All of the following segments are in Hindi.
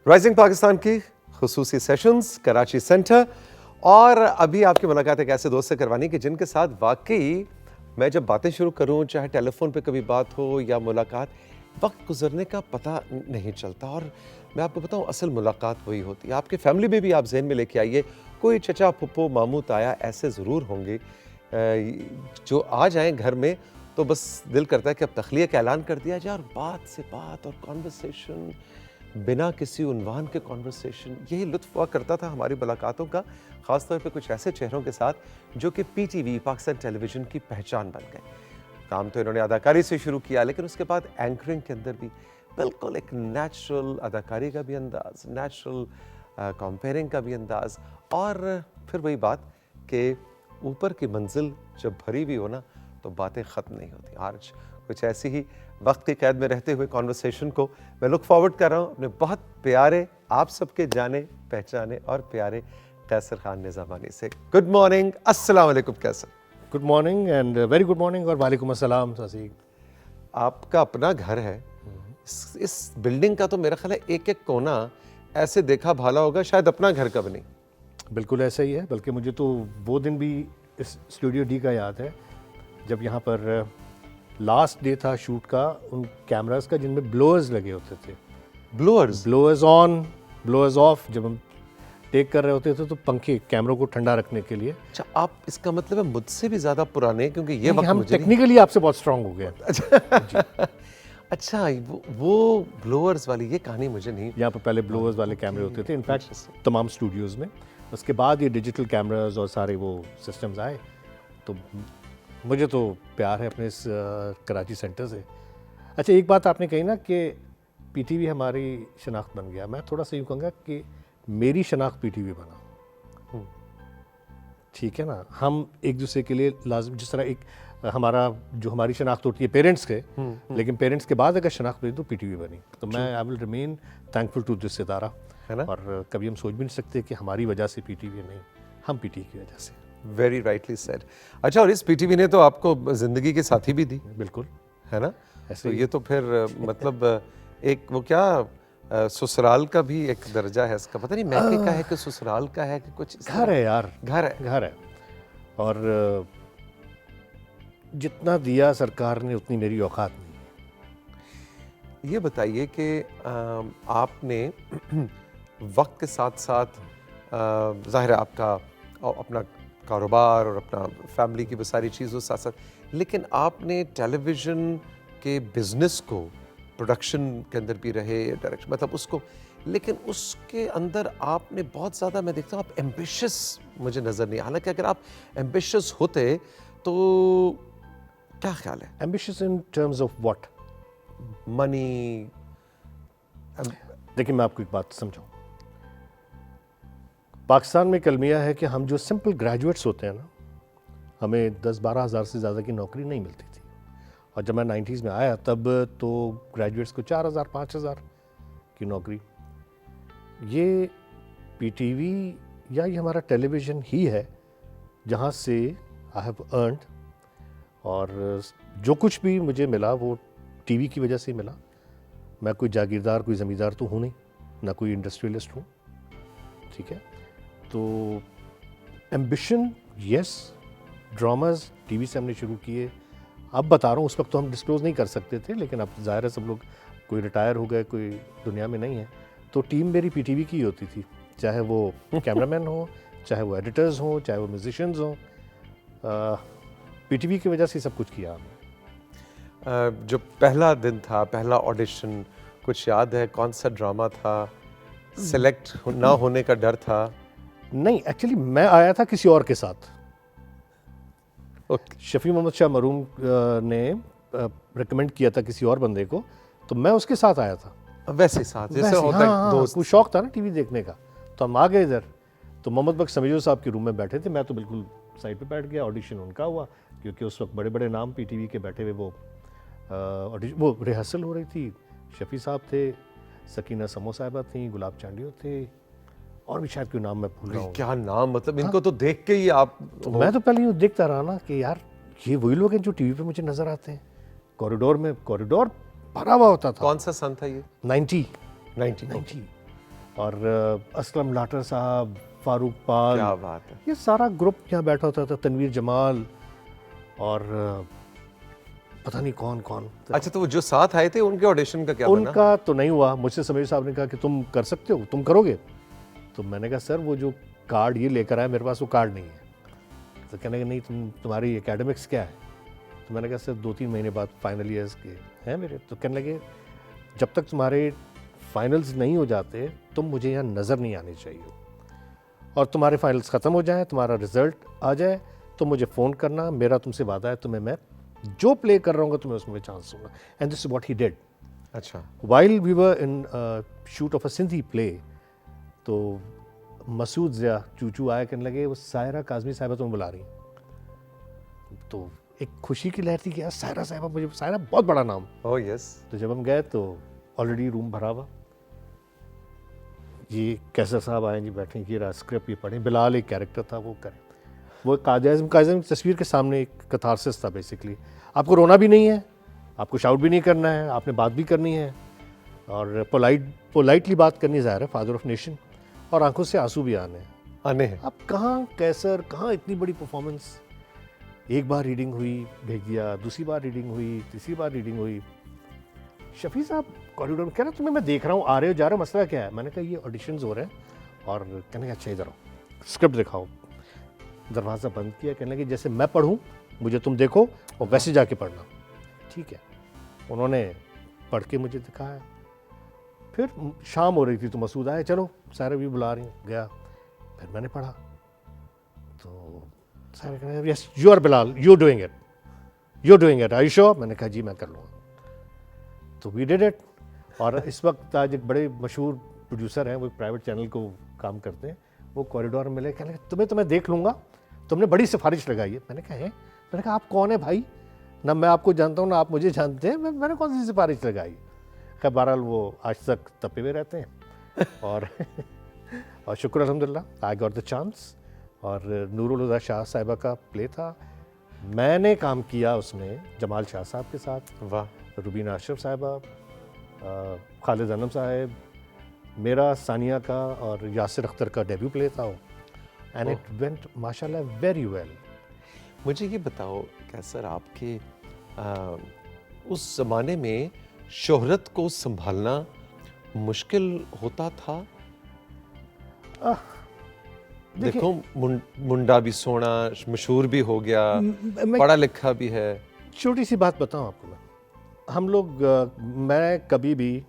राइजिंग पाकिस्तान की खुसूसी सेशंस कराची सेंटर। और अभी आपकी मुलाकात एक ऐसे दोस्त से करवानी कि जिनके साथ वाकई मैं जब बातें शुरू करूं, चाहे टेलीफोन पे कभी बात हो या मुलाकात, वक्त गुजरने का पता नहीं चलता। और मैं आपको बताऊं, असल मुलाकात वही होती है। आपके फैमिली में भी आप जहन में लेके आइए, कोई चचा फुप्पो मामू ताया ऐसे ज़रूर होंगे जो आ जाएं घर में तो बस दिल करता है कि अब तखलिया का ऐलान कर दिया जाए और बात से बात और कॉन्वर्सेशन, बिना किसी उन्वान के कॉन्वर्सेशन, यही लुत्फ़ हुआ करता था हमारी मुलाकातों का, ख़ास तौर पे कुछ ऐसे चेहरों के साथ जो कि पीटीवी पाकिस्तान टेलीविज़न की पहचान बन गए। काम तो इन्होंने अदाकारी से शुरू किया, लेकिन उसके बाद एंकरिंग के अंदर भी बिल्कुल एक नेचुरल अदाकारी का भी अंदाज़, नेचुरल कंपेयरिंग का भी अंदाज़, और फिर वही बात कि ऊपर की मंजिल जब भरी भी हो ना तो बातें ख़त्म नहीं होती। आज कुछ ऐसी ही वक्त की कैद में रहते हुए कॉन्वर्सेशन को मैं लुक फॉरवर्ड कर रहा हूँ अपने बहुत प्यारे, आप सबके जाने पहचाने और प्यारे कैसर खान निज़ामानी से। गुड मॉर्निंग, अस्सलाम वालेकुम Qaiser. Good morning and very good morning और वालेकुम अस्सलाम सासीक। आपका अपना घर है, इस बिल्डिंग का तो मेरा ख्याल है एक एक कोना ऐसे देखा भाला होगा, शायद अपना घर कब नहीं। बिल्कुल ऐसा ही है, बल्कि मुझे तो वो दिन भी इस स्टूडियो डी का याद है जब यहाँ पर लास्ट डे था शूट का, उन कैमरास का जिनमें ब्लोअर्स लगे होते थे। ब्लोअर्स ऑन ब्लोअर्स ऑफ, जब हम टेक कर रहे होते थे तो पंखे कैमरों को ठंडा रखने के लिए। अच्छा, आप इसका मतलब है मुझसे भी ज़्यादा पुराने, क्योंकि ये वक्त हम मुझे टेक्निकली आपसे बहुत स्ट्रांग हो गए। अच्छा, वो ब्लोअर्स वाली ये कहानी मुझे नहीं। यहाँ पर पहले ब्लोअर्स वाले कैमरे होते थे इनफैक्ट तमाम स्टूडियोज़ में। उसके बाद ये डिजिटल कैमरास और सारे वो सिस्टम्स आए, तो मुझे तो प्यार है अपने इस कराची सेंटर से। अच्छा, एक बात आपने कही ना कि पीटीवी हमारी शनाख्त बन गया, मैं थोड़ा सा यूँ कहूँगा कि मेरी शनाख्त पीटीवी बना। ठीक है ना, हम एक दूसरे के लिए लाजम, जिस तरह एक हमारी शनाख्त होती है पेरेंट्स के, लेकिन पेरेंट्स के बाद अगर शनाख्त बनी तो पीटीवी बनी। तो मैं I will remain thankful to this सितारा, है ना। और कभी हम सोच भी नहीं सकते कि हमारी वजह से पीटीवी नहीं, हम पीटीवी की वजह से। Very rightly said. अच्छा, और इस पीटीवी ने तो आपको जिंदगी के साथी भी दी। बिल्कुल, है ना। ऐसे तो ये तो फिर मतलब एक वो क्या ससुराल का भी एक दर्जा है इसका, पता नहीं मैके का है कि ससुराल का है कि कुछ घर है यार, घर है। और जितना दिया सरकार ने उतनी मेरी औकात नहीं। ये बताइए कि आपने वक्त के साथ साथ ज़ाहिर है आपका अपना कारोबार और अपना फैमिली की वो सारी चीज़ों साथ साथ, लेकिन आपने टेलीविज़न के बिज़नेस को, प्रोडक्शन के अंदर भी रहे, डायरेक्शन मतलब उसको, लेकिन उसके अंदर आपने बहुत ज़्यादा, मैं देखता हूँ आप एम्बिशियस मुझे नज़र नहीं। हालांकि अगर आप एम्बिशियस होते तो क्या ख्याल है? Ambitious in terms of what? Money. देखिए, मैं आपको एक बात समझाऊँ। पाकिस्तान में कलमिया है कि हम जो सिंपल ग्रेजुएट्स होते हैं ना, हमें 10-12 हज़ार से ज़्यादा की नौकरी नहीं मिलती थी। और जब मैं 90s में आया तब तो ग्रेजुएट्स को 4,000 5,000 की नौकरी। ये पीटीवी या ये हमारा टेलीविज़न ही है जहाँ से आई हैव अर्नड, और जो कुछ भी मुझे मिला वो टीवी की वजह से मिला। मैं कोई जागीरदार, कोई ज़मींदार तो हूँ नहीं, ना कोई इंडस्ट्रियलिस्ट हूँ, ठीक है। तो एम्बिशन यस, ड्रामाज टीवी से हमने शुरू किए। अब बता रहा हूँ, उस वक्त तो हम डिस्क्लोज़ नहीं कर सकते थे, लेकिन अब ज़ाहिर है सब लोग, कोई रिटायर हो गए, कोई दुनिया में नहीं है। तो टीम मेरी पीटीवी की होती थी, चाहे वो कैमरामैन हो, चाहे वो एडिटर्स हों, चाहे वो म्यूजिशियंस हों। पीटीवी की वजह से सब कुछ किया हमने। जो पहला दिन था, पहला ऑडिशन, कुछ याद है? कौन सा ड्रामा था? सेलेक्ट ना होने का डर था? नहीं, एक्चुअली मैं आया था किसी और के साथ। शफी मोहम्मद शाह मरूम ने रिकमेंड किया था किसी और बंदे को, तो मैं उसके साथ आया था। वैसे साथ जैसे होता है दोस्त। कुछ शौक था ना टीवी देखने का, तो हम आ गए इधर। तो मोहम्मद बख्श समीजो साहब के रूम में बैठे थे, मैं तो बिल्कुल साइड पे बैठ गया। ऑडिशन उनका हुआ, क्योंकि उस वक्त बड़े बड़े नाम पीटीवी के बैठे हुए वो रिहर्सल हो रही थी। शफी साहब थे, सकीना समो साहिबा थी, गुलाब चांडियो थे, और भी शायद कोई नाम मैं भूल रहा हूँ। क्या नाम, मतलब इनको तो देख के ही आप तो मैं तो पहले यूँ देखता रहा ना कि यार ये वही लोग हैं जो टीवी पे मुझे नजर आते हैं। कॉरिडोर में, कॉरिडोर भरा हुआ होता था। कौन सा सन था ये? 90। 90। और असलम लाटर साहब, फारूक पाल, क्या बात है। ये सारा ग्रुप यहाँ बैठा होता था, तनवीर जमाल और पता नहीं कौन कौन। अच्छा, तो वो जो साथ आए थे उनके ऑडिशन का क्या बना? उनका तो नहीं हुआ। मुझसे समीर साहब ने कहा कि तुम कर सकते हो, तुम करोगे? तो मैंने कहा सर वो जो कार्ड ये लेकर आया मेरे पास वो कार्ड नहीं है। तो कहने लगे नहीं तुम्हारी एकेडमिक्स क्या है? तो मैंने कहा सर 2-3 महीने बाद फाइनल ईयर्स के हैं मेरे। तो कहने लगे जब तक तुम्हारे फाइनल्स नहीं हो जाते तुम मुझे यहाँ नज़र नहीं आनी चाहिए, और तुम्हारे फाइनल्स ख़त्म हो जाए, तुम्हारा रिजल्ट आ जाए तो मुझे फ़ोन करना, मेरा तुमसे वादा है तुम्हें मैं जो प्ले कर रहा हूँ तुम्हें उसमें चांस दूंगा। And this is what he did. अच्छा, while we were in shoot of a Sindhi play, तो मसूद ज़िया चूचू आया, कहने लगे वो सायरा काज़मी साहिबा तुम्हें बुला रही हैं। तो एक खुशी की लहर थी कि यार सायरा साहिबा, मुझे सायरा बहुत बड़ा नाम। Oh yes. तो जब हम गए तो ऑलरेडी रूम भरा हुआ, ये कैसर साहब आए जी, बैठे, ये रहा स्क्रिप्ट, ये पढ़ें। बिलाल एक कैरेक्टर था, वो करें। वो काज़म की तस्वीर के सामने एक कथारसिस था बेसिकली। आपको रोना भी नहीं है, आपको शाउट भी नहीं करना है, आपने बात भी करनी है और पोलाइटली बात करनी, ज़ाहिर है फादर ऑफ नेशन, और आंखों से आंसू भी आने हैं। अब कहाँ कैसर, कहाँ इतनी बड़ी परफॉर्मेंस। एक बार रीडिंग हुई, भेज दिया, दूसरी बार रीडिंग हुई, तीसरी बार रीडिंग हुई। शफी साहब कॉरिडोर में कह रहे तुम्हें मैं देख रहा हूँ, आ रहे हो जा रहे हो, मसला क्या है? मैंने कहा ये ऑडिशंस हो रहे हैं। और कहने लगे अच्छा इधर आओ, स्क्रिप्ट दिखाओ। दरवाज़ा बंद किया, कहने लगे जैसे मैं पढ़ूँ मुझे तुम देखो और वैसे जाके पढ़ना। ठीक है, उन्होंने पढ़ के मुझे दिखाया। फिर शाम हो रही थी तो मसूद आए, चलो सारे भी बुला रही हैं, गया। फिर मैंने पढ़ा तो सारे कह रहे yes you are Bilal, you doing it, I sure? मैंने कहा जी मैं कर लूँगा। तो वी डिड इट। और इस वक्त आज एक बड़े मशहूर प्रोड्यूसर हैं, वो एक प्राइवेट चैनल को काम करते हैं, वो कॉरिडोर में मिले, कहने लगे तुम्हें देख लूँगा, तुमने बड़ी सिफारिश लगाई है। मैंने कहा है? मैंने कहा आप कौन है भाई? ना मैं आपको जानता हूँ ना आप मुझे जानते हैं, मैंने कौन सी सिफारिश लगाई? खैर बहरहाल वो आज तक तपे हुए रहते हैं और शुक्र अल्हम्दुलिल्लाह आई गॉट द चांस। और नूरुल हुदा शाह साहिबा का प्ले था, मैंने काम किया उसमें जमाल शाह साहब के साथ, वाह। रुबीना अशरफ साहिबा, खालिद अनम साहब, मेरा सानिया का और यासिर अख्तर का डेब्यू प्ले था वो, एंड इट वेंट माशाल्लाह वेरी वेल। मुझे ये बताओ कैसर, आपके उस ज़माने में शोहरत को संभालना मुश्किल होता था? देखो मुंडा भी सोना, मशहूर भी हो गया, पढ़ा लिखा भी है। छोटी सी बात बताऊं आपको मैं, हम लोग मैं कभी भी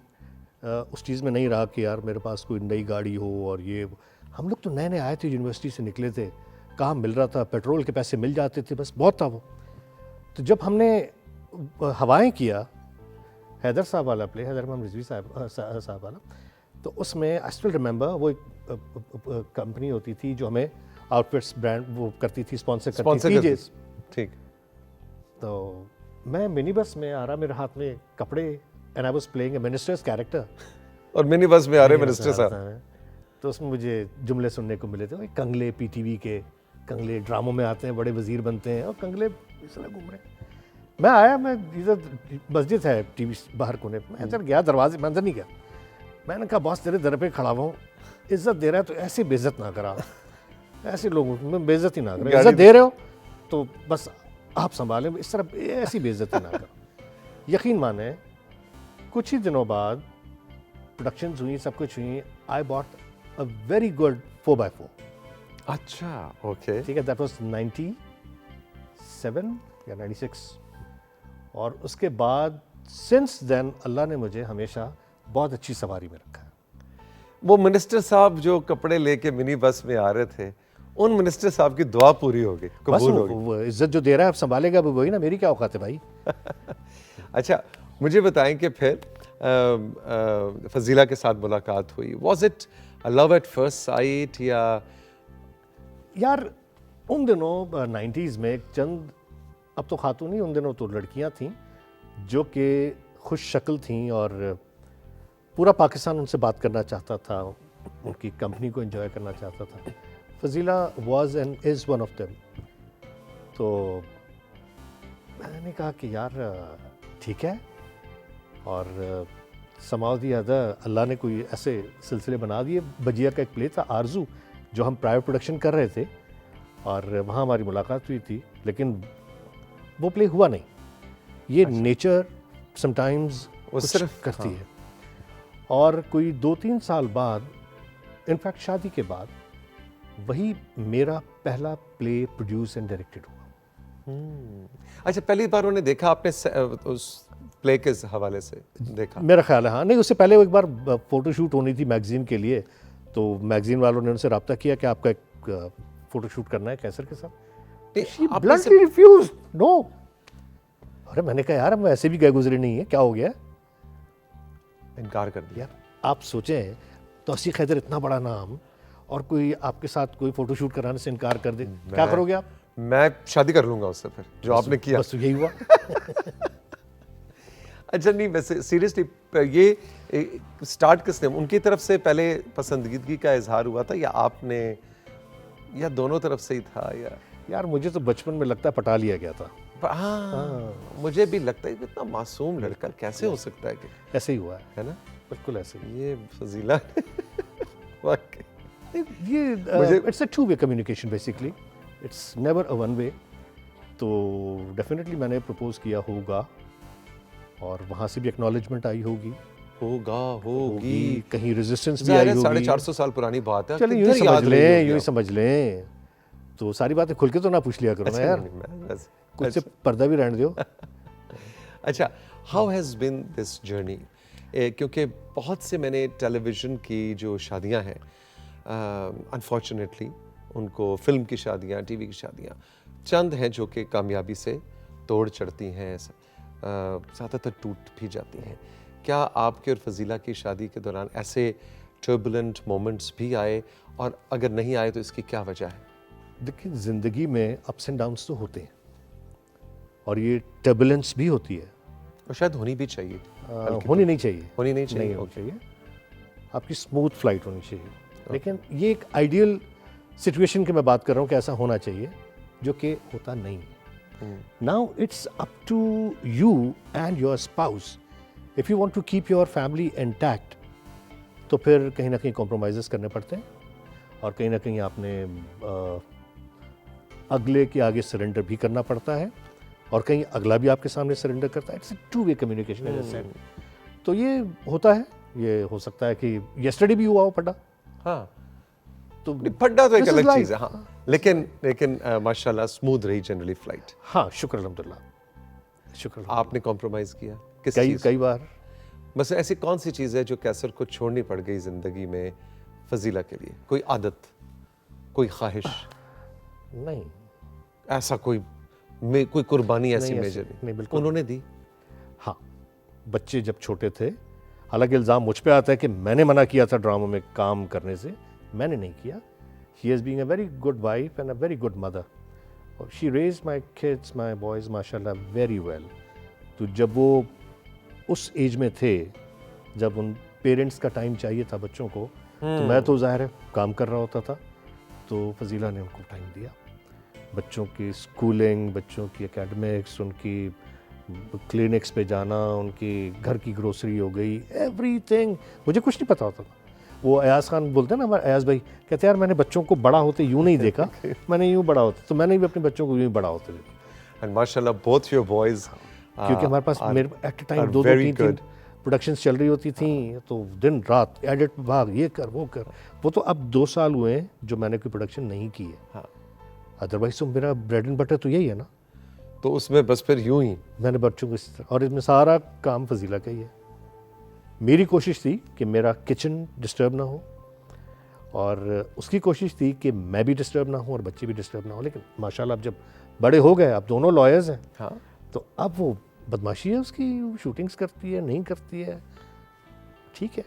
उस चीज़ में नहीं रहा कि यार मेरे पास कोई नई गाड़ी हो और ये। हम लोग तो नए नए आए थे, यूनिवर्सिटी से निकले थे, काम मिल रहा था, पेट्रोल के पैसे मिल जाते थे, बस बहुत था वो। तो जब हमने हवाएं किया, हैदर साहब वाला प्ले, हैदर इमाम रिजवी साहब वाला, तो उसमें आई स्टिल रिमेंबर वो एक कंपनी होती थी जो हमें आउटफिट्स ब्रांड वो करती थी, स्पॉन्सर करती थी। ठीक। तो मैं मिनी बस में आ रहा, मेरे हाथ में कपड़े, and I was playing a ministers character, और मिनी बस में आ रहे मिनिस्टर साहब। तो उसमें मुझे जुमले सुनने को मिले थे, वही कंगले, पीटीवी के कंगले ड्रामों में आते हैं, बड़े वजीर बनते हैं और कंगले इस तरह घूम रहे। मैं आया, मैं इधर मस्जिद है टीवी बाहर कोने पे, मैं अंदर गया, दरवाजे में अंदर नहीं गया। मैंने कहा बॉस तेरे दर पे खड़ा हुआ हूँ, इज्जत दे रहा है तो ऐसे बेइज्जत ना करा, ऐसे लोगों में बेइज्जती ना करो, इज्जत दे रहे हो तो बस आप संभालें, इस तरह ऐसी बेइज्जती ना करो। यकीन माने कुछ ही दिनों बाद प्रोडक्शंस हुई, सब कुछ हुई, I bought a very good 4x4। अच्छा, ओके। ठीक है, दैट वाज 97 या 96। और उसके बाद सिंस देन अल्लाह ने मुझे हमेशा बहुत अच्छी सवारी में रखा है। वो मिनिस्टर साहब जो कपड़े लेके मिनी बस में आ रहे थे, उन मिनिस्टर साहब की दुआ पूरी हो गई, कबूल हो गई। वो इज्जत जो दे रहा है आप संभालेगा वही ना, मेरी क्या औकात है भाई। अच्छा, मुझे बताएं कि फिर फजीला के साथ मुलाकात हुई, was it a love at first sight या? यार उन दिनों 90s में चंद, अब तो खातून नहीं, उन दिनों तो लड़कियां थीं जो कि खुश शक्ल थीं और पूरा पाकिस्तान उनसे बात करना चाहता था, उनकी कंपनी को एंजॉय करना चाहता था। Fazila was and is one of them. तो मैंने कहा कि यार ठीक है, और समाज याद है, अल्लाह ने कोई ऐसे सिलसिले बना दिए। बजिया का एक प्ले था आरजू, जो हम प्राइवेट प्रोडक्शन कर रहे थे, और वहाँ हमारी मुलाकात हुई थी, लेकिन वो प्ले हुआ नहीं। ये नेचर समटाइम्स सिर्फ करती है। और कोई 2-3 साल बाद, इनफैक्ट शादी के बाद, वही मेरा पहला प्ले प्रोड्यूस एंड डायरेक्टेड हुआ। अच्छा, पहली बार उन्हें देखा आपने उस प्ले के हवाले से देखा? मेरा ख्याल है हाँ। नहीं, उससे पहले वो एक बार फोटोशूट होनी थी मैगजीन के लिए, तो मैगजीन वालों ने उनसे रब्ता किया कि आपका एक फोटोशूट करना है कैसर के साथ। She bluntly refused, no। अरे मैंने कहा यार हम ऐसे भी गए गुजरे नहीं है, क्या हो गया? इनकार कर दिया। आप सोचें, तौसीक हैदर इतना बड़ा नाम, और कोई आपके साथ कोई फोटोशूट कराने से इनकार कर दे, क्या करोगे आप? मैं शादी कर लूंगा उससे फिर, जो आपने किया। बस यही हुआ। अच्छा, नहीं वैसे सीरियसली ये स्टार्ट किसने, उनकी तरफ से पहले पसंदीदगी का इजहार हुआ था, या आपने, या दोनों तरफ से ही था? या यार मुझे तो बचपन में लगता है पटा लिया गया था। हाँ, मुझे भी लगता है कि इतना मासूम लड़का कैसे हो सकता है कि, ऐसे ही हुआ है ना? बिल्कुल ऐसे ही। ये फजीला वाकई ये it's a to way communication basically, it's never a one way. तो डेफिनेटली मैंने प्रपोज किया होगा, और वहाँ से भी एक्नॉलेजमेंट आई होगी, होगी कहीं रेजिस्टेंस भी आई होगी। 450 साल पुरानी बात है। चलिए यूँ समझ लें, यूँ समझ लें। तो सारी बातें खुल के तो ना पूछ लिया करो ना यार, कुछ से पर्दा भी रहने दो। अच्छा, how has been this journey? क्योंकि बहुत से मैंने टेलीविज़न की जो शादियां हैं, अनफॉर्चुनेटली उनको फिल्म की शादियां, टीवी की शादियां चंद हैं जो कि कामयाबी से तोड़ चढ़ती हैं, ज़्यादातर टूट भी जाती हैं। क्या आपके और फजीला की शादी के दौरान ऐसे टर्बुलेंट मोमेंट्स भी आए, और अगर नहीं आए तो इसकी क्या वजह है? देखिए, ज़िंदगी में अप्स एंड डाउन्स तो होते हैं, और ये टर्बुलेंस भी होती है, और शायद होनी भी चाहिए। होनी नहीं चाहिए, होनी नहीं चाहिए, नहीं होनी चाहिए। आपकी स्मूथ फ्लाइट होनी चाहिए। लेकिन ये एक आइडियल सिचुएशन की मैं बात कर रहा हूँ कि ऐसा होना चाहिए, जो कि होता नहीं है। Now it's up to you and your spouse, if you want to keep your family intact, तो फिर कहीं ना कहीं कॉम्प्रोमाइज़ेस करने पड़ते हैं, और कहीं ना कहीं आपने अगले के आगे सरेंडर भी करना पड़ता है, और कहीं अगला भी आपके सामने सरेंडर करता है। It's two way communication as I said. तो ये होता है, ये हो सकता है कि यस्टरडे भी हुआ हो फड्डा। हाँ, तो फड्डा तो एक अलग चीज़ है। हाँ, लेकिन माशाल्लाह स्मूथ रही जनरली फ्लाइट। हाँ, शुक्र अल्हम्दुलिल्लाह, शुक्र। आपने कॉम्प्रोमाइज़ किया किस कई बार। बस ऐसी कौन सी चीज़ है जो कैसर को छोड़नी पड़ गई ज़िंदगी में फजीला के लिए? कोई आदत, कोई ख्वाहिश? नहीं, ऐसा कोई कुर्बानी ऐसी नहीं, मेजर नहीं, बिल्कुल उन्होंने दी? हाँ, बच्चे जब छोटे थे, हालांकि इल्ज़ाम मुझ पे आता है कि मैंने मना किया था ड्रामा में काम करने से, मैंने नहीं किया। She has been a very good wife and a very good mother, और she raised my kids, my boys माशाल्लाह वेरी वेल। तो जब वो उस एज में थे, जब उन पेरेंट्स का टाइम चाहिए था बच्चों को, तो मैं तो ज़ाहिर है काम कर रहा होता था, तो फजीला ने उनको टाइम दिया। बच्चों की स्कूलिंग, बच्चों की एकेडमिक्स, उनकी क्लिनिक्स पे जाना, उनकी घर की ग्रोसरी हो गई, एवरीथिंग। मुझे कुछ नहीं पता होता था। वो अयाज खान बोलते हैं ना, हमारे अयाज भाई कहते हैं यार मैंने बच्चों को बड़ा होते यूँ नहीं देखा, मैंने यूँ बड़ा होता, तो मैंने भी अपने बच्चों को यूँ बड़ा होते देखा। एंड माशाल्लाह बोथ योर बॉयज, क्योंकि हमारे पास मेरे एट टाइम 2-3 प्रोडक्शंस चल रही होती थी, तो दिन रात एडिट भाग, ये कर वो कर। वो तो अब 2 साल हुए हैं जो मैंने कोई प्रोडक्शन नहीं की है। हाँ, अदरवाइज तो मेरा ब्रेड एंड बटर तो यही है ना। तो उसमें बस फिर यूं ही मैंने बच्चों को इस तरह, और इसमें सारा काम फजीला का ही है। मेरी कोशिश थी कि मेरा किचन डिस्टर्ब ना हो, और उसकी कोशिश थी कि मैं भी डिस्टर्ब ना हूँ और बच्चे भी डिस्टर्ब ना हो। लेकिन माशाल्लाह अब जब बड़े हो गए, अब दोनों लॉयर्स हैं, हाँ, तो अब वो बदमाशी है उसकी, शूटिंग्स करती है, नहीं करती है, ठीक है।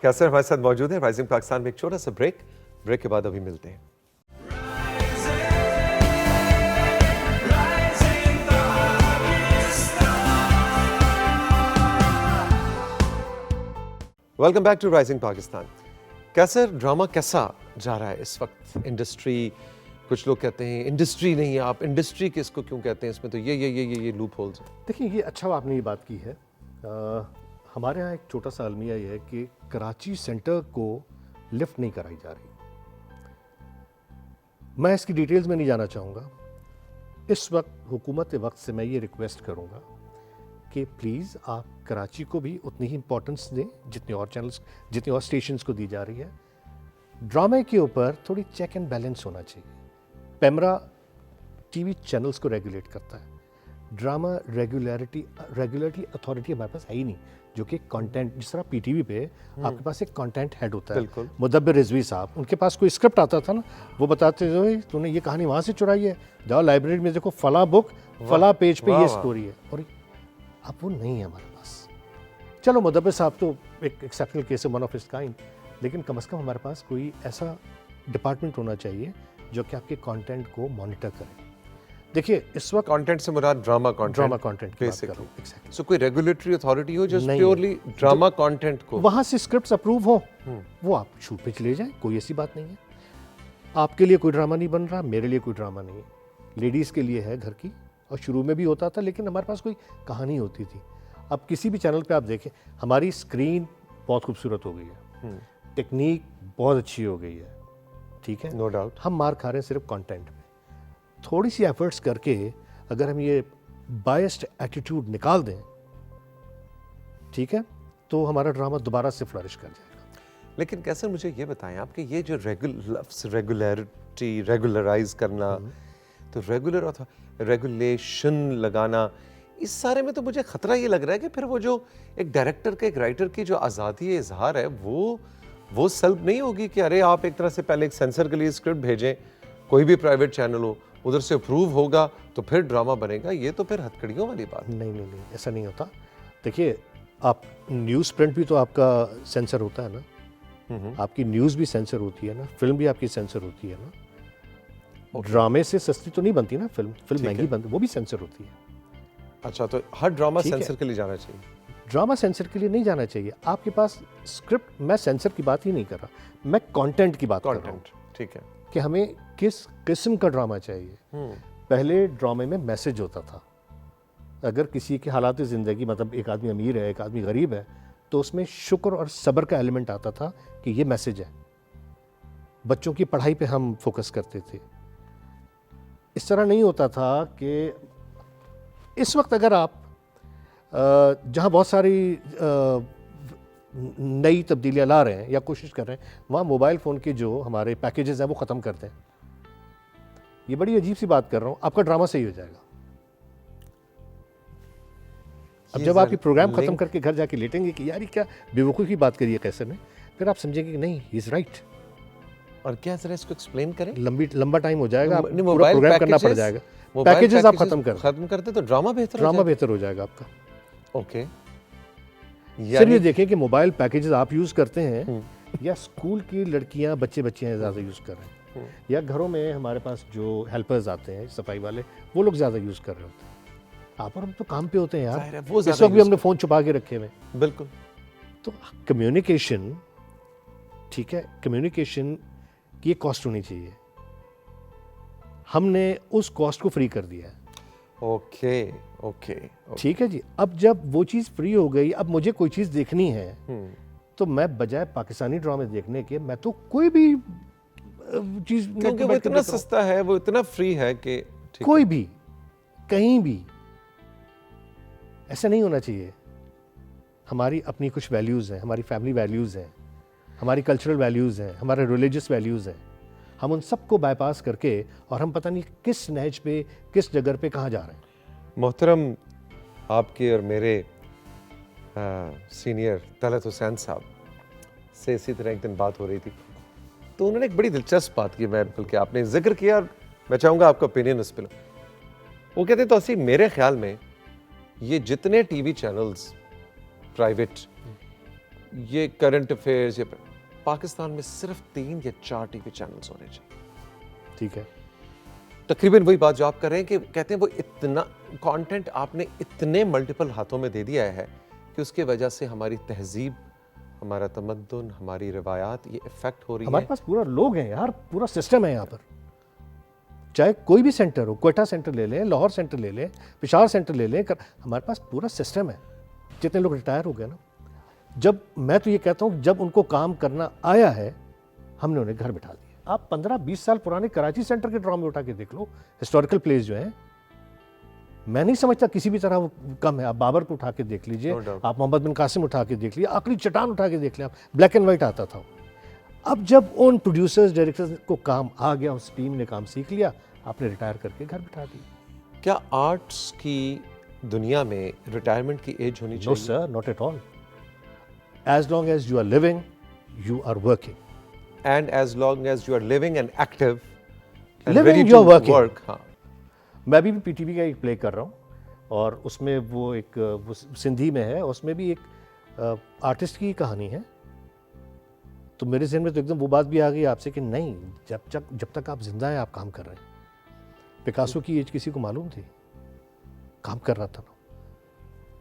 कैसर हमारे साथ मौजूद है राइजिंग पाकिस्तान में। एक छोटा सा ब्रेक के बाद अभी मिलते हैं। Welcome back to Rising Pakistan. Qaiser, drama कैसा जा रहा है इस वक्त? इंडस्ट्री, कुछ लोग कहते हैं इंडस्ट्री नहीं है, आप इंडस्ट्री किसको क्यों कहते हैं? इसमें तो ये लूप होल्स हैं। देखिए, ये अच्छा आपने ये बात की है। हमारे यहाँ एक छोटा सा अलमिया ये है कि कराची सेंटर को लिफ्ट नहीं कराई जा रही। मैं इसकी डिटेल्स में नहीं जाना चाहूँगा। इस वक्त हुकूमत वक्त से मैं ये रिक्वेस्ट करूँगा कि प्लीज़ आप कराची को भी उतनी ही इम्पोर्टेंस दें जितने और चैनल्स, जितनी और स्टेशंस को दी जा रही है। ड्रामे के ऊपर थोड़ी चेक एंड बैलेंस होना चाहिए। पैमरा टीवी चैनल्स को रेगुलेट करता है, ड्रामा रेगुलरिटी अथॉरिटी हमारे पास है ही नहीं, जो कि कंटेंट, जिस तरह पीटीवी पे आपके पास एक कंटेंट हेड होता है, बिल्कुल। मुदब्बिर रिजवी साहब, उनके पास कोई स्क्रिप्ट आता था ना, वो बताते थे तूने ये कहानी वहाँ से चुराई है, जाओ लाइब्रेरी में देखो फला बुक फला पेज पे ये स्टोरी है। और अब वो नहीं है हमारे पास। चलो मुदब्बिर साहब तो एक एक्सेप्शनल केस है, वन ऑफ इट्स काइंड, लेकिन कम से कम हमारे पास कोई ऐसा डिपार्टमेंट होना चाहिए जो कि आपके कंटेंट को मॉनिटर करे। देखिए इस वक्त कंटेंट से मुराद ड्रामा कंटेंट ड्रामा कंटेंट की बात कर रहा हूँ। एग्जैक्टली। सो कोई रेगुलेटरी अथॉरिटी हो जो नहीं। प्योरली ड्रामा कंटेंट को वहाँ से स्क्रिप्ट्स अप्रूव हो, वो आप शूट पे चले जाएं, कोई ऐसी बात नहीं है। आपके लिए कोई ड्रामा नहीं बन रहा, मेरे लिए कोई ड्रामा नहीं है, लेडीज़ के लिए है घर की, और शुरू में भी होता था, लेकिन हमारे पास कोई कहानी होती थी। अब किसी भी चैनल पे आप देखें, हमारी स्क्रीन बहुत खूबसूरत हो गई है, टेक्निक बहुत अच्छी हो गई है, ठीक है, नो डाउट। हम मार खा रहे हैं सिर्फ कंटेंट में। थोड़ी सी एफर्ट्स करके अगर हम ये बायस्ड एटीट्यूड निकाल दें, ठीक है, तो हमारा ड्रामा दोबारा से फ्लरिश कर जाएगा। लेकिन कैसे, मुझे ये बताएं आप कि ये जो रेगुलरिटी, रेगुलराइज करना, तो रेगुलेशन लगाना, इस सारे में तो मुझे खतरा ये लग रहा है कि फिर वो जो एक डायरेक्टर के, एक राइटर की जो आज़ादी इजहार है, वो सल्ब नहीं होगी कि अरे आप एक तरह से पहले एक सेंसर के लिए स्क्रिप्ट भेजें, कोई भी प्राइवेट चैनल हो, उधर से अप्रूव होगा तो फिर ड्रामा बनेगा। ये तो फिर हथकड़ियों वाली बात। नहीं, ऐसा नहीं होता। देखिए आप न्यूज़ प्रिंट भी तो आपका सेंसर होता है ना, आपकी न्यूज़ भी सेंसर होती है ना, फिल्म भी आपकी सेंसर होती है ना। ड्रामे से सस्ती तो नहीं बनती ना फिल्म महंगी बनती, वो भी सेंसर होती है। अच्छा, तो हर ड्रामा सेंसर के लिए जाना चाहिए? ड्रामा सेंसर के लिए नहीं जाना चाहिए। आपके पास स्क्रिप्ट, मैं सेंसर की बात ही नहीं कर रहा, मैं कंटेंट की बात कर रहा हूँ। ठीक है, कि हमें किस किस्म का ड्रामा चाहिए। पहले ड्रामे में मैसेज होता था। अगर किसी के हालात ज़िंदगी, मतलब एक आदमी अमीर है, एक आदमी गरीब है, तो उसमें शुक्र और सब्र का एलिमेंट आता था कि ये मैसेज है। बच्चों की पढ़ाई पे हम फोकस करते थे। इस तरह नहीं होता था कि इस वक्त अगर आप जहाँ बहुत सारी नई तब्दीलियाँ ला रहे हैं या कोशिश कर रहे हैं, वहाँ मोबाइल फ़ोन के जो हमारे पैकेजेस हैं वो ख़त्म करते हैं। ये बड़ी अजीब सी बात कर रहा हूँ, आपका ड्रामा सही हो जाएगा। अब जब आप ये प्रोग्राम ख़त्म करके घर जाके लेटेंगे कि यार ये क्या बेवकूफ़ी की बात करी है कैसे ने, फिर आप समझेंगे कि नहीं, ही इज़ राइट। और क्या जरा इसको एक्सप्लेन करें? लंबा टाइम हो जाएगा, पूरा प्रोग्राम करना पड़ जाएगा। पैकेजेस आप खत्म करते तो ड्रामा बेहतर हो जाएगा आपका। ओके, सर ये देखें कि मोबाइल पैकेजेस आप यूज़ करते हैं या स्कूल की लड़कियां, बच्चियां ज़्यादा यूज़ कर रहे हैं, या घरों में हमारे पास जो हेल्पर्स आते हैं, सफाई वाले, वो लोग ज़्यादा यूज़ कर रहे होते हैं। आप और हम तो काम पे होते हैं यार, इस वक्त भी हमने फ़ोन छुपा के रखे हुए। बिल्कुल। तो कम्युनिकेशन, ठीक है, कम्युनिकेशन की कॉस्ट होनी चाहिए। हमने उस कॉस्ट को फ्री कर दिया है। ओके, ठीक है जी। अब जब वो चीज़ फ्री हो गई, अब मुझे कोई चीज़ देखनी है, तो मैं बजाय पाकिस्तानी ड्रामे देखने के, मैं तो कोई भी चीज़, क्योंकि वो इतना सस्ता है, वो इतना फ्री है कि कोई भी कहीं भी। ऐसा नहीं होना चाहिए। हमारी अपनी कुछ वैल्यूज़ हैं, हमारी फैमिली वैल्यूज़ हैं, हमारी कल्चरल वैल्यूज़ हैं, हमारे रिलीजियस वैल्यूज़ हैं। हम उन सबको बाईपास करके, और हम पता नहीं किस नहज पे, किस जगह पे कहाँ जा रहे हैं। मोहतरम, आपके और मेरे सीनियर तलत हुसैन साहब से इसी तरह एक दिन बात हो रही थी, तो उन्होंने एक बड़ी दिलचस्प बात की, मैं बल्कि आपने जिक्र किया और मैं चाहूँगा आपका ओपिनियन उस पर। वो कहते हैं तो असी मेरे ख्याल में ये जितने टीवी चैनल्स प्राइवेट, ये करंट अफेयर्स, ये पाकिस्तान में सिर्फ 3 या 4 टीवी चैनल्स होने चाहिए। ठीक है, तकरीबन वही बात जो आप कर रहे हैं कि कहते हैं वो इतना कंटेंट आपने इतने मल्टीपल हाथों में दे दिया है कि उसके वजह से हमारी तहजीब, हमारा तमद्दुन, हमारी रिवायात ये इफेक्ट हो रही है। हमारे पास पूरा लोग हैं यार, पूरा सिस्टम है यहाँ पर। चाहे कोई भी सेंटर हो, क्वेटा सेंटर ले लें, लाहौर सेंटर ले लें, पेशावर सेंटर ले लें, हमारे पास पूरा सिस्टम है। जितने लोग रिटायर हो गए ना, जब मैं तो ये कहता हूँ जब उनको काम करना आया है हमने उन्हें घर बिठा दिया। आप 15-20 साल पुराने कराची सेंटर के ड्रामे उठा के देख लो, हिस्टोरिकल प्लेस जो हैं, मैं नहीं समझता किसी भी तरह वो कम है। आप बाबर को उठा के देख लीजिए, आप मोहम्मद बिन कासिम उठा के देख लीजिए, आखिरी चट्टान उठा के देख लिया, ब्लैक एंड वाइट आता था। अब जब उन प्रोड्यूसर्स डायरेक्टर्स को काम आ गया, उस टीम ने काम सीख लिया, आपने रिटायर करके घर बिठा दिया। क्या आर्ट्स की दुनिया में रिटायरमेंट की एज होनी चाहिए? No sir, not at all. As long as you are living, you are working. And as long as you are living and active and Living, ready you to are working. Work. हाँ, मैं अभी भी पीटीवी का एक प्ले कर रहा हूँ और उसमें वो सिंधी में है, उसमें भी एक आर्टिस्ट की कहानी है। तो मेरे जहन में तो एकदम वो बात भी आ गई आपसे कि नहीं, जब तक आप जिंदा हैं आप काम कर रहे हैं। पिकासो की एज किसी को मालूम थी? काम कर रहा था ना।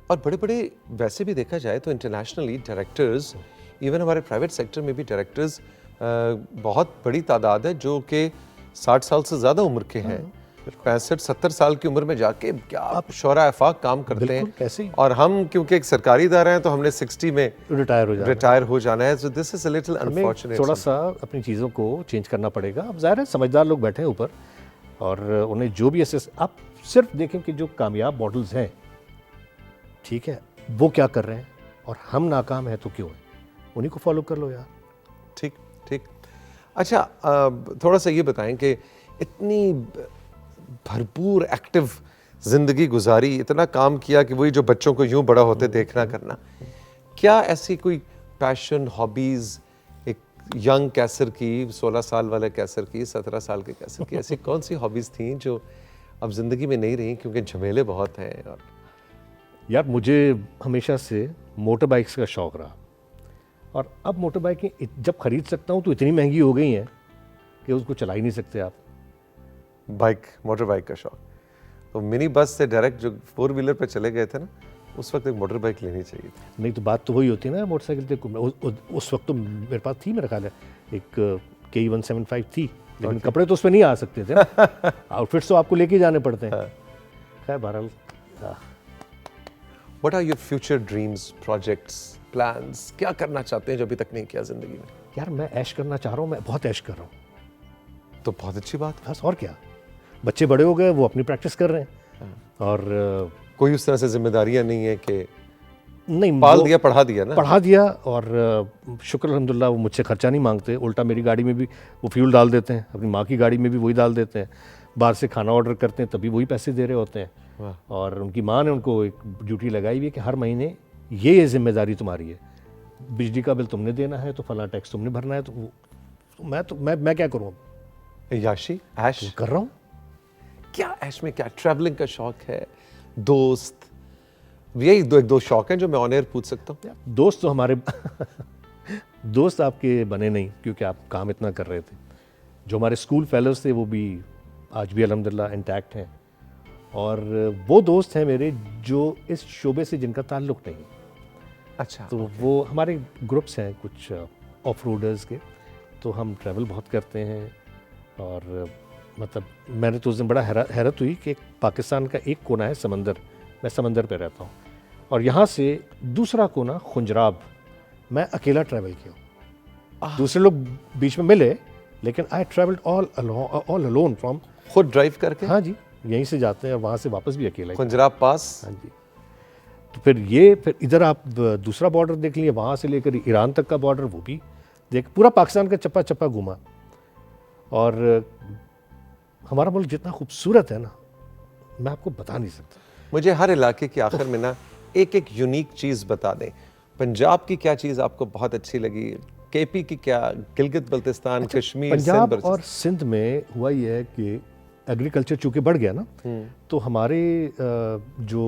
और बड़े बड़े वैसे भी देखा जाए तो इंटरनेशनली डायरेक्टर्स, इवन हमारे प्राइवेट सेक्टर में भी डायरेक्टर्स बहुत बड़ी तादाद है जो कि 60 साल से ज़्यादा उम्र के हैं, 65-70 साल की उम्र में जाके क्या आप शोरा आफाक काम करते हैं। कैसे? और हम क्योंकि एक सरकारी इदारा हैं तो हमने 60 में रिटायर हो जाना है। So this is a little unfortunate. थोड़ा सा अपनी चीज़ों को चेंज करना पड़ेगा। अब ज़ाहिर है समझदार लोग बैठे हैं ऊपर और उन्हें जो भी आप सिर्फ देखें कि जो कामयाब मॉडल्स हैं, ठीक है, वो क्या कर रहे हैं और हम नाकाम हैं तो क्यों है, उन्हीं को फॉलो कर लो यार। ठीक ठीक। अच्छा, थोड़ा सा ये बताएं कि इतनी भरपूर एक्टिव जिंदगी गुजारी, इतना काम किया कि वही जो बच्चों को यूं बड़ा होते देखना करना, क्या ऐसी कोई पैशन, हॉबीज, एक यंग कैसर की, 16 साल वाले कैसर की, 17 साल के कैसर की, ऐसी कौन सी हॉबीज थी जो अब जिंदगी में नहीं रही क्योंकि झमेले बहुत हैं? और यार मुझे हमेशा से मोटर बाइक्स का शौक़ रहा और अब मोटर बाइकें जब खरीद सकता हूँ तो इतनी महंगी हो गई हैं कि उसको चला ही नहीं सकते आप। बाइक, मोटर बाइक का शौक, तो मिनी बस से डायरेक्ट जो 4 व्हीलर पे चले गए थे ना, उस वक्त एक मोटर बाइक लेनी चाहिए थी। नहीं तो बात तो वही होती है ना, मोटरसाइकिल तो उस वक्त तो मेरे पास थी, मेरा ख्याल है एक KE175 थी, लेकिन कपड़े तो उसमें नहीं आ सकते थे ना। आउटफिट्स तो आपको लेके जाने पड़ते हैं। खैर बहरहाल, What are your future dreams, projects, plans? क्या करना चाहते हैं जो अभी तक नहीं किया जिंदगी में? यार मैं ऐश करना चाह रहा हूँ, मैं बहुत ऐश कर रहा हूँ। तो बहुत अच्छी बात है। बस और क्या, बच्चे बड़े हो गए, वो अपनी प्रैक्टिस कर रहे हैं और कोई उस तरह से जिम्मेदारियां नहीं है कि नहीं, पाल दिया, पढ़ा दिया ना, पढ़ा दिया। और शुक्र अल्हम्दुलिल्लाह वो मुझसे खर्चा नहीं मांगते, उल्टा मेरी गाड़ी में भी वो फ्यूल डाल देते हैं, अपनी माँ की गाड़ी में भी वही डाल देते हैं, बाहर से खाना ऑर्डर करते हैं तभी वही पैसे दे रहे होते हैं। और उनकी माँ ने उनको एक ड्यूटी लगाई हुई है कि हर महीने ये जिम्मेदारी तुम्हारी है, बिजली का बिल तुमने देना है तो फला टैक्स तुमने भरना है। तो मैं क्या करूँ? याशी, ऐश कर रहा हूँ। क्या ऐश में क्या ट्रैवलिंग का शौक है, दोस्त, यही दो शौक हैं जो मैं ऑन एयर पूछ सकता हूँ? दोस्त तो हमारे दोस्त आपके बने नहीं क्योंकि आप काम इतना कर रहे थे। जो हमारे स्कूल फेलोज थे वो भी आज भी अल्हम्दुलिल्लाह इंटैक्ट हैं और वो दोस्त हैं मेरे जो इस शोबे से जिनका ताल्लुक़ नहीं। अच्छा, तो वो हमारे ग्रुप्स हैं कुछ ऑफ रोडर्स के, तो हम ट्रैवल बहुत करते हैं। और मतलब मैंने तो उस दिन बड़ा हैरत हुई कि पाकिस्तान का एक कोना है समंदर, मैं समंदर पे रहता हूँ, और यहाँ से दूसरा कोना खुंजराब, मैं अकेला ट्रैवल किया। दूसरे लोग बीच में मिले लेकिन I travelled all alone from. खुद ड्राइव करके? हाँ जी, यहीं से जाते हैं और वहाँ से वापस भी अकेला ही। खुंजराब पास? हाँ जी। तो फिर इधर आप दूसरा बॉर्डर देख लिए, वहाँ से लेकर ईरान तक का बॉर्डर वो भी देख, पूरा पाकिस्तान का चप्पा चप्पा घूमा। और हमारा मुल्क जितना खूबसूरत है ना, मैं आपको बता नहीं सकता। मुझे हर इलाके के आखिर में ना एक यूनिक चीज़ बता दें। पंजाब की क्या चीज़ आपको बहुत अच्छी लगी? KP की क्या? गिलगित बल्तिस्तान, कश्मीर, पंजाब और सिंध में हुआ ये है कि एग्रीकल्चर चूँकि बढ़ गया ना, तो हमारे जो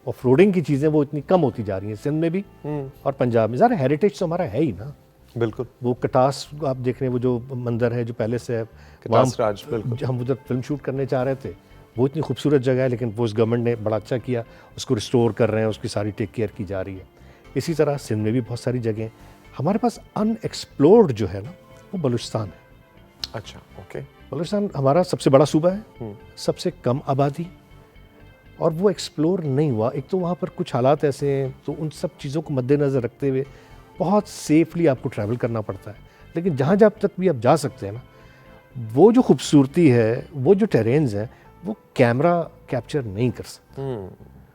ऑफ रोडिंग की चीज़ें वो इतनी कम होती जा रही हैं सिंध में भी और पंजाब में। ज़रा हेरिटेज तो हमारा है ही ना। बिल्कुल। वो कटास आप देख रहे हैं, वो जो मंदिर है जो पहले से है, कटास राज, बिल्कुल। हम उधर फिल्म शूट करने चाह रहे थे, वो इतनी खूबसूरत जगह है, लेकिन वो उस गवर्नमेंट ने बड़ा अच्छा किया, उसको रिस्टोर कर रहे हैं, उसकी सारी टेक केयर की जा रही है। इसी तरह सिंध में भी बहुत सारी जगह। हमारे पास अनएक्सप्लोर्ड जो है ना, वो बलूचिस्तान है। अच्छा, ओके। बलूचिस्तान हमारा सबसे बड़ा सूबा है, सबसे कम आबादी, और वो एक्सप्लोर नहीं हुआ। एक तो वहाँ पर कुछ हालात ऐसे हैं, तो उन सब चीज़ों को मद्देनज़र रखते हुए बहुत सेफली आपको ट्रैवल करना पड़ता है। लेकिन जहाँ जब तक भी आप जा सकते हैं ना, वो जो खूबसूरती है, वो जो टेरेन्स हैं, वो कैमरा कैप्चर नहीं कर सकता।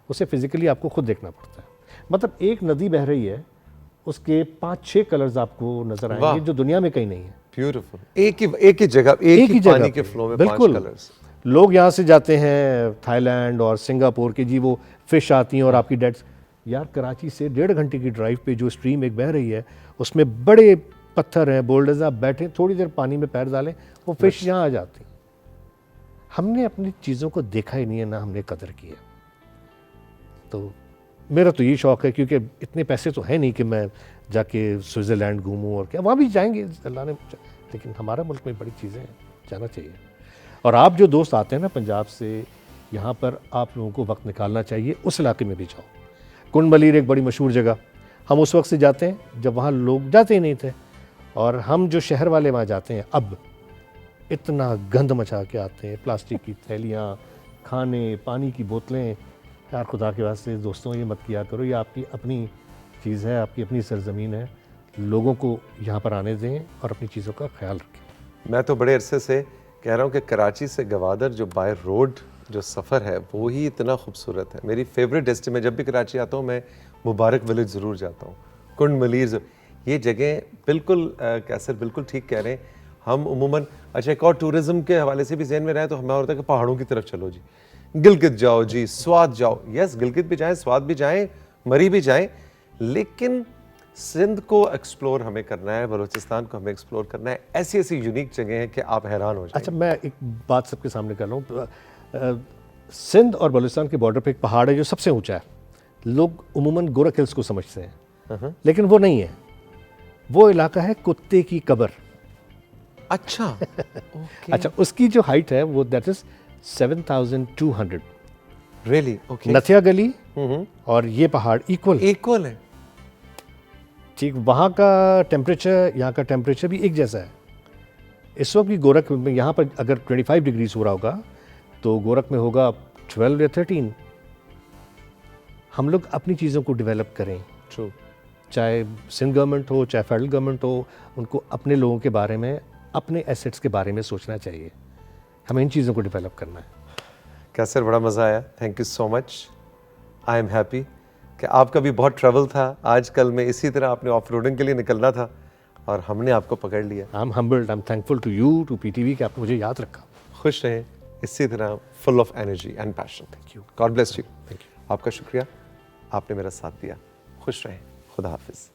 उसे फिज़िकली आपको खुद देखना पड़ता है। मतलब एक नदी बह रही है, उसके 5-6 कलर्स आपको नज़र आएंगे जो दुनिया में कहीं नहीं है। ब्यूटीफुल। एक ही जगह, एक ही जगह पानी के पे, फ्लो में 5 बिल्कुल। कलर्स। लोग यहाँ से जाते हैं थाईलैंड और सिंगापुर के, जी वो फिश आती हैं और आपकी डेड। यार कराची से 1.5 घंटे की ड्राइव पे जो स्ट्रीम एक बह रही है, उसमें बड़े पत्थर हैं, बोल्डर्स, आप बैठे थोड़ी देर पानी में पैर डालें, वो फिश यहाँ आ जाती। हमने अपनी चीज़ों को देखा ही नहीं है, ना हमने कदर की है। तो मेरा तो ये शौक़ है, क्योंकि इतने पैसे तो है नहीं कि मैं जाके स्विट्ज़रलैंड घूमूं, और क्या वहाँ भी जाएंगे अल्लाह ने, लेकिन हमारा मुल्क में बड़ी चीज़ें हैं, जाना चाहिए। और आप जो दोस्त आते हैं ना पंजाब से, यहाँ पर आप लोगों को वक्त निकालना चाहिए, उस इलाके में भी जाओ। कुंड मलीर एक बड़ी मशहूर जगह, हम उस वक्त से जाते हैं जब वहाँ लोग जाते ही नहीं थे, और हम जो शहर वाले वहाँ जाते हैं अब इतना गंद मचा के आते हैं, प्लास्टिक की थैलियाँ, खाने, पानी की बोतलें। यार खुदा के वास्ते दोस्तों, ये मत किया करो, ये आपकी अपनी चीज़ है, आपकी अपनी सरजमीन है। लोगों को यहाँ पर आने दें और अपनी चीज़ों का ख्याल रखें। मैं तो बड़े अरसे से कह रहा हूँ कि कराची से गवादर जो बाय रोड जो सफ़र है वो ही इतना खूबसूरत है। मेरी फेवरेट डेस्टिनेशन, मैं जब भी कराची आता हूँ मैं मुबारक विलेज ज़रूर जाता हूँ, कुंड मलीर, ये जगह बिल्कुल कैसर बिल्कुल ठीक कह रहे हैं। हम उमूमन, अच्छा एक और टूरिज़्म के हवाले से भी जहन में रहे तो हमें होता है कि पहाड़ों की तरफ चलो जी, गिलगित जाओ जी, स्वात जाओ। यस, गिलगित भी जाएँ, स्वात भी जाएँ, मरी भी जाएँ, लेकिन सिंध को एक्सप्लोर हमें करना है, बलूचिस्तान को हमें एक्सप्लोर करना है। ऐसी ऐसी यूनिक जगह हैं कि आप हैरान हो जाएंगे। अच्छा, मैं एक बात सबके सामने कर रहा हूँ। सिंध और बलूचिस्तान के बॉर्डर पे एक पहाड़ है जो सबसे ऊंचा है। लोग उमूमन गोरख हिल्स को समझते हैं, लेकिन वो नहीं है। वो इलाका है कुत्ते की कब्र। अच्छा अच्छा, उसकी जो हाइट है वो दैट इज 7,200। रियली? ओके। नथिया गली और ये पहाड़ इक्वल है। ठीक, वहाँ का टेम्परेचर यहाँ का टेम्परेचर भी एक जैसा है। इस वक्त भी गोरख में, यहाँ पर अगर 25 डिग्रीज हो रहा होगा तो गोरख में होगा 12 या 13। हम लोग अपनी चीज़ों को डेवलप करें। ट्रू। चाहे सिंध गवर्नमेंट हो, चाहे फेडरल गवर्नमेंट हो, उनको अपने लोगों के बारे में, अपने एसेट्स के बारे में सोचना चाहिए। हमें इन चीज़ों को डेवलप करना है। कैसर, बड़ा मज़ा आया, thank you so much. I am happy कि आपका भी बहुत ट्रैवल था। आजकल में इसी तरह आपने ऑफ रोडिंग के लिए निकलना था और हमने आपको पकड़ लिया। I am humbled, I am thankful to you, to PTV कि आपने मुझे याद रखा। खुश रहें इसी तरह, full of energy and passion. Thank you. God bless you. Thank you. आपका शुक्रिया, आपने मेरा साथ दिया। खुश रहें, खुदा हाफिज़।